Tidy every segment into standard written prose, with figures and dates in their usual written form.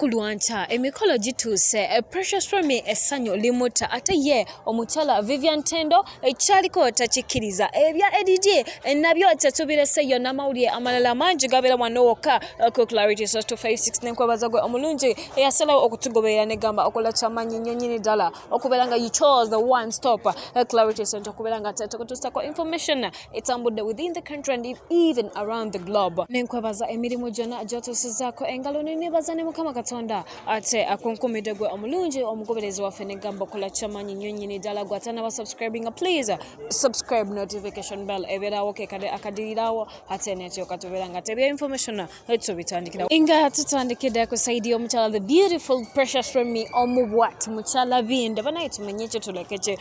lwankya Emikolo jituuse Precious Remmy essanyu limuta ate ye omukyala Vivian tendo ekyaliko takikkiriza ebya edidye nabyo tetubireseyo n'amawulire amalala mangi gabeera wano wokka ku Clarity 256 n'enkwebaza gwe omulungi eyasalawo okutugoberera negamba okola kyamanyi nnyo nnyini ddala okubeera nga you chose the one stop Clarity Center okubeera nga tukutuusako information etambudde within the country and even around the globe n'enkwebaza emirimu gyonna gy'otuusizaako engalo neneebaza ne Mukama Katonda ate akunkumidde gwe omulungi omugoberezi waffe negamba okola kyamanyi nnyo nnyini ddala gwatanaba subscribing please subscribe notification bell ebeerawo kekade akadirirawo ate netyoka tubeera nga tebya information tubitandikira nga tutandikidde ku saidi omukyala the beautiful Precious Remmy omubwat mukyala binde banaye tumenye ekyo tulekekye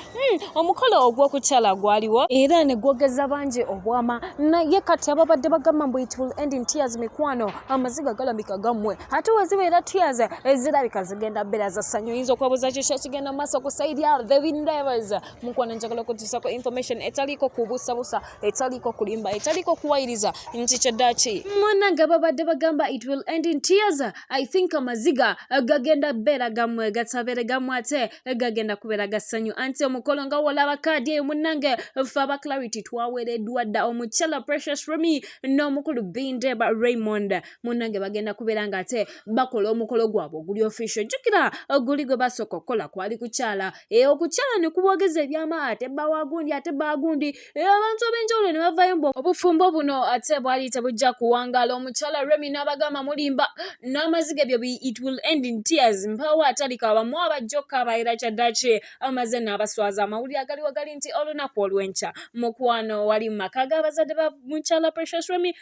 omukolo ogw'okukyala gwaliwo era ne gwogeza bangi obwama naye kati ababadde bagamba mbu it will end in tears mikwano amaziga galambika gammwe ate wezibeera tears ezirabika zigenda bbeera za ssanyu oyinza okwebuuza kiki ekigenda mu maaso ku saidi ya the bindeebas mukwano njagala okutuusako information etaliiko kubuusabuusa etaliiko kulimba etaliiko kuwayiriza nti kyeddaki munnange babadde bagamba it will end in tears I think amaziga gagenda bbeera gammwe gatabeere gammwe ate gagenda kubeera ga ssanyu anti omukolo nga wolaba kaadi eyo munnange ffe aba Clarity twaweereddwa dda omukyala Precious Remmy n'omukulu bindeeba Raymond munnange bagenda kubeera nga ate bakola omukolo gwabwe oguli official jjukira guli gwe basooka okukola kwali kukyala okukyala ne kubwogeza ebyama ate bawagundi ate bagundi abantu ab'enjawulo ne bavaayo mbu obufumbo buno ate bwali tebujja kuwangaala omukyala Remmy n'abagamba mulimba n'amaziga ebyo it will end in tears mpawo atalika abamu abajjoka abayira kyaddaki amaze n'abaswaza amawulire agaliwo gali nti olunaku olw'enkya mukwano wali mu maka g'abazadde ba mukyala Precious Remmy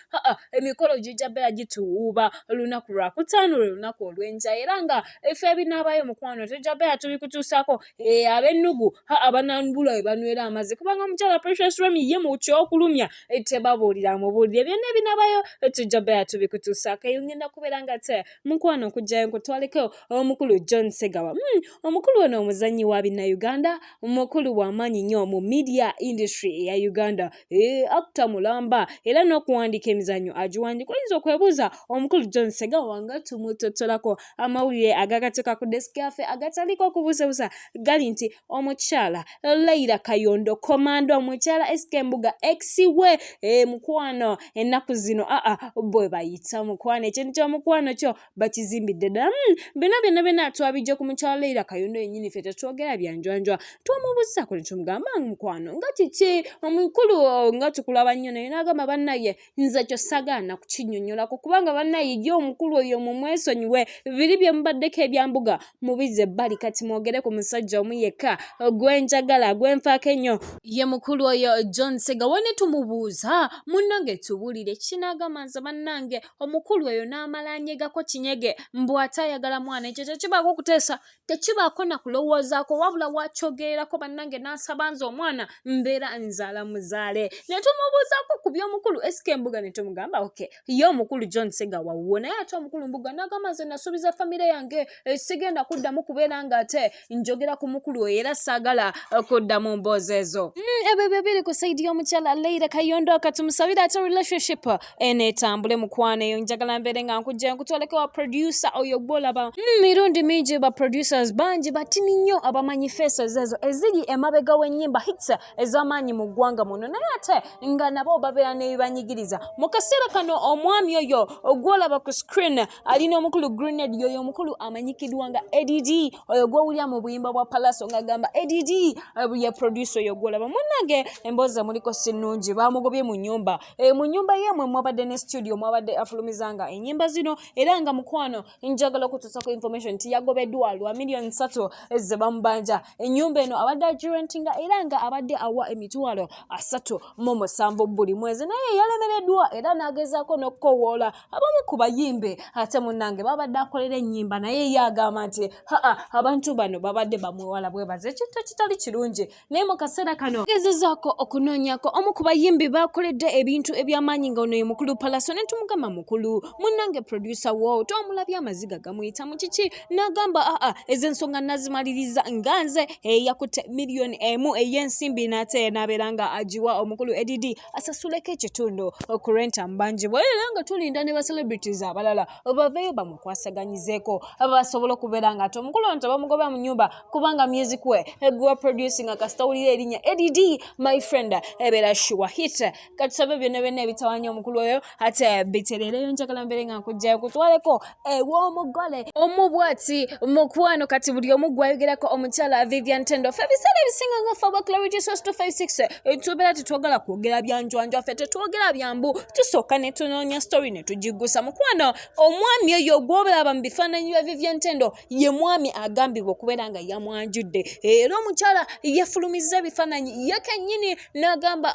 emikolo gijja bbeera gituwuuba olunaku lwakutaano lwe lunaku olw'enkya era nga efe ebinaabayo mukwano tujja bbeera tubikutuusaako ab'ennugu abanambula we banywera amazzi kubanga omukyala Precious Remmy ye mu kyokulumya tebabuulira mubuulire byonna ebinaabayo tujja bbeera tubikutuusaako eyo ngenda kubeera nga te mukwano okujjayo nkutwaleko omukulu John Segawa omukulu ono omuzannyi wa binnauganda omukulu w'amaanyi nnyo mu media industry eya Uganda actor mulamba era n'okuwandiika emizannyo agiwandiika oyinza okwebuuza omukulu John Segawa nga tumutotolako amawulire agagateeka ku desk yaffe agataliko okubuusabuusa gali nti omukyala Leila Kayondo komando omukyala SK Mbuga exiwe mukwano ennaku zino bwe bayita mukwano ekintu ky'omukwano kyo bakizimbidde ddala byonna twabijja ku mukyala Leila Kayondo yennyini ffe tetwogera byanjwanjwa twamubuuzako ne tumugamba mukwano nga kiki omukulu nga tukulaba nnyo naye n'agamba bannaye nze kyo sagaana kukinnyonnyolako kubanga bannaye ye omukulu oyo mumwesonyiwe biri bye mubaddeko ebyambuga mubize ebbali kati mwogere ku musajja omu yekka gwenjagala gwenfaako ennyo ye mukulu oyo John Segawa ne tumubuuza munnange tubuulire kinaagamba nze bannange omukulu oyo n'amala anyegako kinyege mbu ate ayagala mwana ekyo tekibaako okuteesa tekibaako na kulowoozaako wabula wakyogererako bannange n'asaba nze omwana mbeera nzaala muzaale ne tumubuuzaako ku by'omukulu SK Mbuga ne tumugamba okay ye omukulu John Segawa wuwo naye ate omukulu Mbuga n'agamba nze nasuubiza famire yange sigenda kuddamu kubeera nga ate njogera ku mukulu oyo era saagala kuddamu mboozi ezo ebyo bye biri ku saidi y'omukyala Leila Kayondo katumusabira ate relationship enetambule mukwano eyo njagala mbeere nga nkujja nkutwaleko wa producer oyo gwolaba mirundi mingi ba producers bangi batini nnyo abamanyi faces ezo eziri emabega w'ennyimba hits ez'amaanyi mu ggwanga muno naye ate nga nabo babeera n'ebibanyigiriza mu kaseera kano omwami oyo ogwolaba ku screen alina omukulu Grenade yoyo omukulu amanyikiddwa nga ADD oyo gwowulya mu buyimba bwa Palaso ng'agamba ADD ye producer oyo gwolaba munnange emboozi muliko sinnungi bamugobye mu nnyumba yemwe mwabadde ne studio mwabadde afulumizanga ennyimba zino era nga mukwano njagala okutuusako information nti yagobeddwa lwa million 3 ze bamubanja ennyumba eno abadde agirentinga era nga abadde awa emitwalo 37 buli mwezi naye yalemereddwa era n'agezaako n'okukowoola abamu ku bayimbe ate munnange babadde akolera ennyimba naye yagamba nti abantu bano babadde bamwewala bwebaze ekintu kitali kirungi naye mu kaseera kano gezezaako okunoonyako omu ku bayimbi bakoledde ebintu eby'amaanyi nga ono ye mukulu Palaso ne tumugamba mukulu munnange producer wo tomulabye amaziga gamuyita mu kiki n'agamba ez'ensonga nazimaliriza nga nze yakutte miliyoni 1 ey'ensimbi n'ate n'abeera nga agiwa omukulu ADD asasuleko ekitundu okurenta mbanjibwa era nga tulinda ne ba celebrities abalala baveeyo bamukwasa beteganyizeko abasobola okubeera nga ate omukulu ono bamugoba mu nyumba kubanga music we gwa producing akastawulira erinya ADD my friend ebera sure hit kati sababu byonna ebitawanya omukulu oyo ate biterereyo njagala mbere nga nkujjayo kutwaleko ew'omugole omubwati mukwano kati buli omu gwayogerako omukyala Vivian tendo fe bisale bisinga nga faba clarity source 256 tubeera tetwagala kwogera byanjwanjwa ffe tetwogera byambu tusooka ne tunoonya story ne tugigusa mukwano omwami oyo gw'obalaba mu bifaananyi bya Vivian tendo ye mwami agambibwa okubeera nga yamwanjudde era omukyala yafulumizza ebifaananyi ye kennyini n'agamba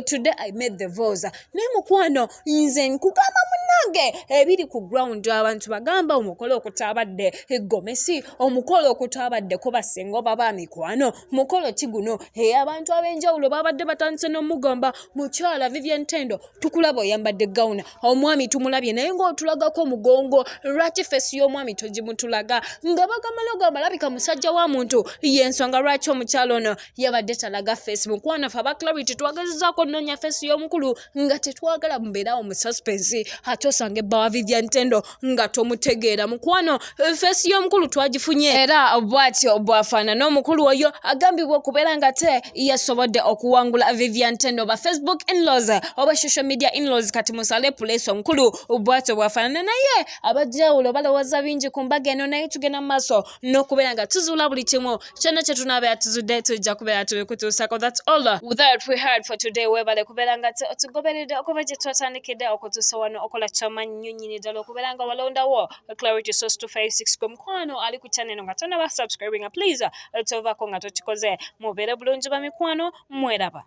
today I made the vows naye mukwano nze nkugamba munnange ebiri ku ground abantu bagamba omukolo okutabadde gomesi omukolo okutabadde kuba senga baba mikwano mukolo kiguno abantu ab'enjawulo babadde batandise n'omugamba mukyala Vivian tendo tukulaba oyambadde gawuna omwami tumulabye naye ng'otulagako omugongo lwaki fesi y'omwami togimutulaga nga bagamba labika musajja wa muntu y'ensonga lwaki omukyala ono yabadde talaga fesi mukwano fe aba clarity twagezezzaako nnoonya fesi y'omukulu nga tetwagala mubeerawo mu suspense ate osanga ebba wa Vivian tendo nga tomutegeera mukwano fesi y'omukulu twagifunye era bw'atyo bwafaanana omukulu oyo agambibwa okubeera nga te yasobodde okuwangula Vivian tendo ba Facebook in-laws oba social media in-laws kati musale place omukulu bw'atyo bwafaanana naye abajjawulo balowooza bingi ku mbaga eno naye tugenda mu maaso n'okubeera nga tuzuula buli kimu kyonna kye tunaabeera tuzudde tujja kubeera tubikutuusako. That's all that we had for today. Webale kubeera nga tugoberedde okuba gye twatandikidde okutuusa wano okola ky'amaanyi nnyo nnyini ddala okubeera nga walondawo clarity source 256 gwe mukwano ali ku channel nga tonnaba subscribing please tovaako nga tokikoze mubeere bulungi ba mikwano mweraba.